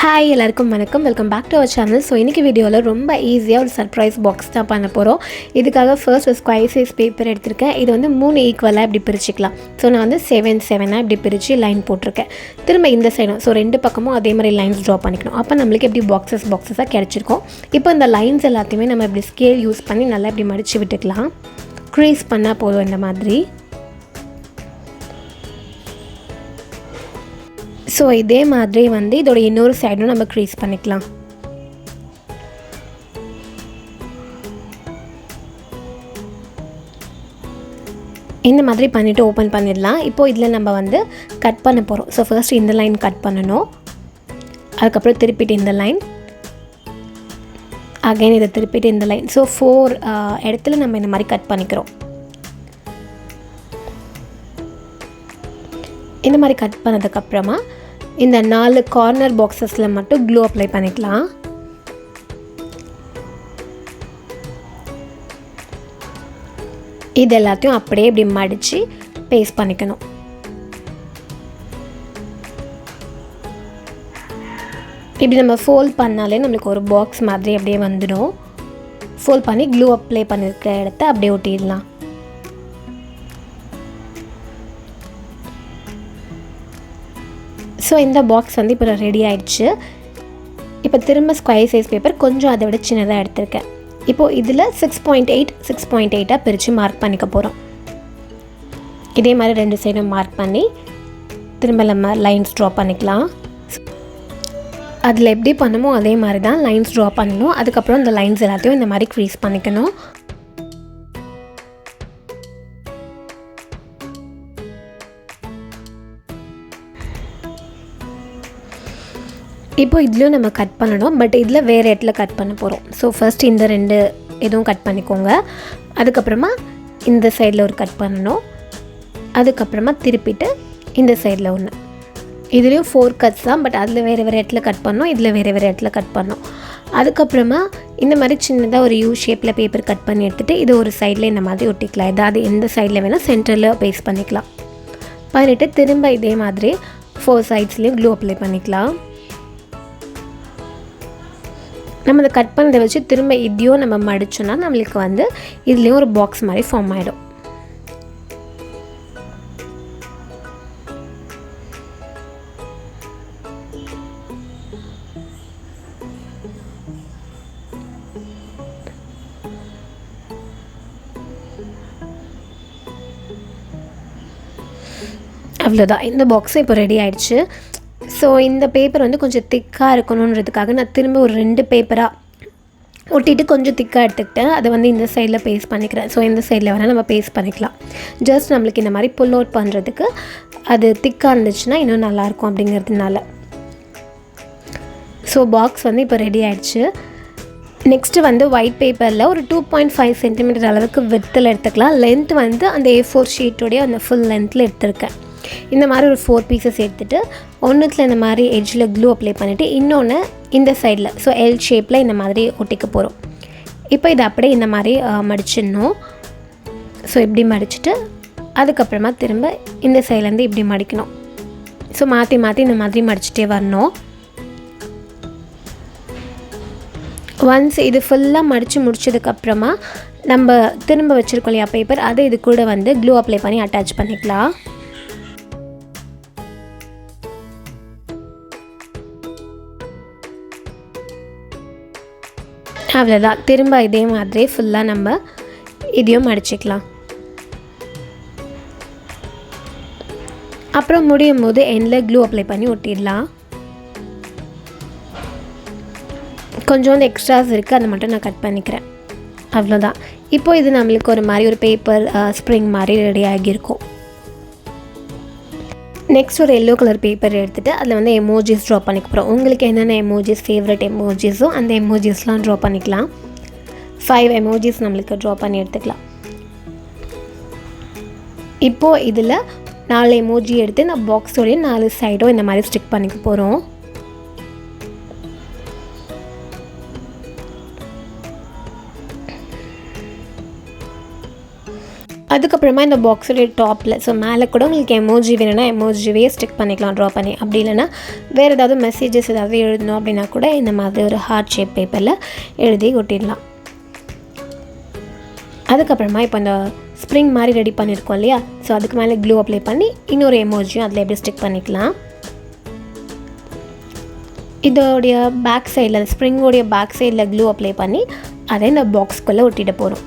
Hi எல்லாருக்கும் வணக்கம். Welcome back to our channel. So இன்றைக்கி வீடியோவில் ரொம்ப ஈஸியாக ஒரு சர்ப்ரைஸ் பாக்ஸ் தான் பண்ண போகிறோம். இதுக்காக ஃபர்ஸ்ட் ஒரு ஸ்கொயர் சைஸ் பேப்பர் எடுத்திருக்கேன். இது வந்து 3 ஈக்குவலாக இப்படி பிரிச்சுக்கலாம். ஸோ நான் வந்து 7 இப்படி பிரித்து லைன் போட்டிருக்கேன். திரும்ப இந்த சைடும் ஸோ 2 பக்கமும் அதே மாதிரி லைன்ஸ் ட்ரா பண்ணிக்கணும். அப்போ நம்மளுக்கு எப்படி பாக்ஸஸாக கிடச்சிருக்கும். இப்போ இந்த லைன்ஸ் எல்லாத்தையுமே நம்ம இப்படி ஸ்கேல் யூஸ் பண்ணி நல்லா இப்படி மடித்து விட்டுக்கலாம். க்ரீஸ் பண்ணால் போதும் இந்த மாதிரி. ஸோ இதே மாதிரி வந்து இதோட இன்னொரு சைடும் நம்ம க்ரீஸ் பண்ணிக்கலாம். இந்த மாதிரி பண்ணிவிட்டு ஓப்பன் பண்ணிடலாம். இப்போது இதில் நம்ம வந்து கட் பண்ண போகிறோம். ஸோ ஃபர்ஸ்ட் இந்த லைன் கட் பண்ணணும். அதுக்கப்புறம் திருப்பிட்டு இந்த லைன், அகைன் இதை திருப்பிட்டு இந்த லைன். ஸோ 4 இடத்துல நம்ம இந்த மாதிரி கட் பண்ணிக்கிறோம். இந்த மாதிரி கட் பண்ணதுக்கப்புறமா இந்த 4 கார்னர் பாக்ஸஸில் மட்டும் க்ளூ அப்ளை பண்ணிக்கலாம். இது எல்லாத்தையும் அப்படியே இப்படி மடித்து பேஸ்ட் பண்ணிக்கணும். இப்படி நம்ம ஃபோல்ட் பண்ணாலே நம்மளுக்கு ஒரு பாக்ஸ் மாதிரி அப்படியே வந்துடும். ஃபோல்ட் பண்ணி க்ளூ அப்ளை பண்ணியிருக்க இடத்த அப்படியே ஒட்டிடலாம். ஸோ இந்த பாக்ஸ் வந்து இப்போ ரெடி ஆகிடுச்சு. இப்போ திரும்ப ஸ்கொயர் சைஸ் பேப்பர் கொஞ்சம் அதை விட சின்னதாக எடுத்திருக்கேன். இப்போது இதில் 6.8 பிரித்து மார்க் பண்ணிக்க போகிறோம். இதே மாதிரி 2 சைடும் மார்க் பண்ணி திரும்ப நம்ம லைன்ஸ் ட்ரா பண்ணிக்கலாம். அதில் எப்படி பண்ணமோ அதே மாதிரி தான் லைன்ஸ் ட்ரா பண்ணணும். அதுக்கப்புறம் இந்த லைன்ஸ் எல்லாத்தையும் இந்த மாதிரி க்ரீஸ் பண்ணிக்கணும். இப்போ இதுலேயும் நம்ம கட் பண்ணணும். பட் இதில் வேறு இடத்துல கட் பண்ண போகிறோம். ஸோ ஃபர்ஸ்ட் இந்த 2 இதுவும் கட் பண்ணிக்கோங்க. அதுக்கப்புறமா இந்த சைடில் ஒரு கட் பண்ணணும். அதுக்கப்புறமா திருப்பிட்டு இந்த சைடில் ஒன்று. இதுலேயும் 4 கட்ஸ் தான். பட் அதில் வேறு இடத்துல கட் பண்ணோம், இதில் வேறு இடத்துல கட் பண்ணோம். அதுக்கப்புறமா இந்த மாதிரி சின்னதாக ஒரு யூ ஷேப்பில் பேப்பர் கட் பண்ணி எடுத்துகிட்டு இது ஒரு சைடில் இந்த மாதிரி ஒட்டிக்கலாம். ஏதாவது எந்த சைடில் வேணால் சென்டரில் பேஸ்ட் பண்ணிக்கலாம். பண்ணிவிட்டு திரும்ப இதே மாதிரி 4 சைட்ஸ்லேயும் க்ளூ அப்ளை பண்ணிக்கலாம். நம்ம அதை கட் பண்ணதை வச்சு திரும்ப இதையும் நம்ம மடிச்சோன்னா நம்மளுக்கு வந்து இதுலேயும் ஒரு பாக்ஸ் மாதிரி ஃபார்ம் ஆகிடும். அவ்வளோதான், இந்த பாக்ஸும் இப்போ ரெடி ஆகிடுச்சு. ஸோ இந்த பேப்பர் வந்து கொஞ்சம் திக்காக இருக்கணுன்றதுக்காக நான் திரும்ப ஒரு 2 பேப்பராக ஒட்டிட்டு கொஞ்சம் திக்காக எடுத்துக்கிட்டேன். அதை வந்து இந்த சைடில் பேஸ்ட் பண்ணிக்கிறேன். ஸோ இந்த சைடில் வேணால் நம்ம பேஸ்ட் பண்ணிக்கலாம். ஜஸ்ட் நம்மளுக்கு இந்த மாதிரி புல் அவுட் பண்ணுறதுக்கு அது திக்காக இருந்துச்சுன்னா இன்னும் நல்லாயிருக்கும் அப்படிங்கிறதுனால. ஸோ பாக்ஸ் வந்து இப்போ ரெடி ஆகிடுச்சு. நெக்ஸ்ட்டு வந்து ஒயிட் பேப்பரில் ஒரு 2.5 சென்டிமீட்டர் அளவுக்கு வித்தில் எடுத்துக்கலாம். லென்த் வந்து அந்த A4 ஷீட்டோடைய அந்த ஃபுல் லென்த்தில் எடுத்திருக்கேன். இந்த மாதிரி ஒரு 4 பீசஸ் எடுத்துகிட்டு ஒன்றுத்தில் இந்த மாதிரி எட்ஜில் க்ளூ அப்ளை பண்ணிவிட்டு இன்னொன்று இந்த சைடில் ஸோ எல் ஷேப்பில் இந்த மாதிரி ஒட்டிக்க போகிறோம். இப்போ இதை அப்படியே இந்த மாதிரி மடிச்சிடணும். ஸோ இப்படி மடிச்சுட்டு அதுக்கப்புறமா திரும்ப இந்த சைட்லேருந்து இப்படி மடிக்கணும். ஸோ மாற்றி இந்த மாதிரி மடிச்சுட்டே வரணும். ஒன்ஸ் இது ஃபுல்லாக மடித்து முடிச்சதுக்கப்புறமா நம்ம திரும்ப வச்சுருக்கோம் இல்லையா பேப்பர், அதை இது கூட வந்து க்ளூ அப்ளை பண்ணி அட்டாச் பண்ணிக்கலாம். அவ்வளோதான், திரும்ப இதே மாதிரி ஃபுல்லாக நம்ம இதையும் மடிச்சிக்கலாம். அப்புறம் முடியும் போது எண்டில் க்ளூ அப்ளை பண்ணி ஒட்டிடலாம். கொஞ்சோண்டு எக்ஸ்ட்ராஸ் இருக்குது, அதை மட்டும் நான் கட் பண்ணிக்கிறேன். அவ்வளோதான். இப்போது இது நம்மளுக்கு ஒரு மாதிரி ஒரு பேப்பர் ஸ்ப்ரிங் மாதிரி ரெடி ஆகியிருக்கும். நெக்ஸ்ட் ஒரு எல்லோ கலர் பேப்பர் எடுத்துகிட்டு அதில் வந்து எமோஜிஸ் ட்ரா பண்ணிக்க போகிறோம். உங்களுக்கு என்னென்ன எமோஜிஸ் ஃபேவரட் எமோஜிஸோ அந்த எமோஜிஸ்லாம் ட்ரா பண்ணிக்கலாம். 5 எமோஜிஸ் நம்மளுக்கு ட்ரா பண்ணி எடுத்துக்கலாம். இப்போது இதில் 4 எமோஜி எடுத்து நான் பாக்ஸோடைய 4 சைடும் இந்த மாதிரி ஸ்டிக் பண்ணிக்க போகிறோம். அதுக்கப்புறமா இந்த பாக்ஸோடைய டாப்பில் ஸோ மேலே கூட உங்களுக்கு எமோஜி வேணும்னா எமோஜிவே ஸ்டிக் பண்ணிக்கலாம் ட்ரா பண்ணி. அப்படி இல்லைனா வேறு ஏதாவது மெசேஜஸ் ஏதாவது எழுதணும் அப்படின்னா கூட இந்த மாதிரி ஒரு ஹார்ட் ஷேப் பேப்பரில் எழுதி ஒட்டிடலாம். அதுக்கப்புறமா இப்போ இந்த ஸ்ப்ரிங் மாதிரி ரெடி பண்ணியிருக்கோம் இல்லையா, ஸோ அதுக்கு மேலே க்ளூ அப்ளை பண்ணி இன்னொரு எமோஜியும் அதில் எப்படி ஸ்டிக் பண்ணிக்கலாம். இதோடைய பேக் சைடில் ஸ்ப்ரிங்கோடைய பேக் சைடில் க்ளூ அப்ளை பண்ணி அதை இந்த பாக்ஸ்குள்ளே ஒட்டிட போகிறோம்.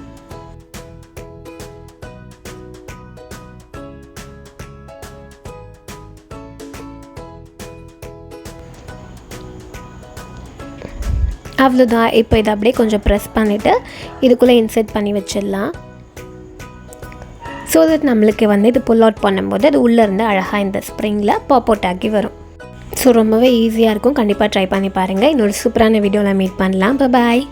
அவ்வளோதான். இப்போ இதை அப்படியே கொஞ்சம் ப்ரெஸ் பண்ணிவிட்டு இதுக்குள்ளே இன்சர்ட் பண்ணி வச்சிடலாம். ஸோ தட் நம்மளுக்கு இது புல் அவுட் பண்ணும்போது அது உள்ளேருந்து அழகாக இந்த ஸ்ப்ரிங்கில் பாப் அவுட் ஆகி வரும். ஸோ ரொம்பவே ஈஸியாக இருக்கும். கண்டிப்பாக ட்ரை பண்ணி பாருங்கள். இன்னொரு சூப்பரான வீடியோவில் மீட் பண்ணலாம். பாய்.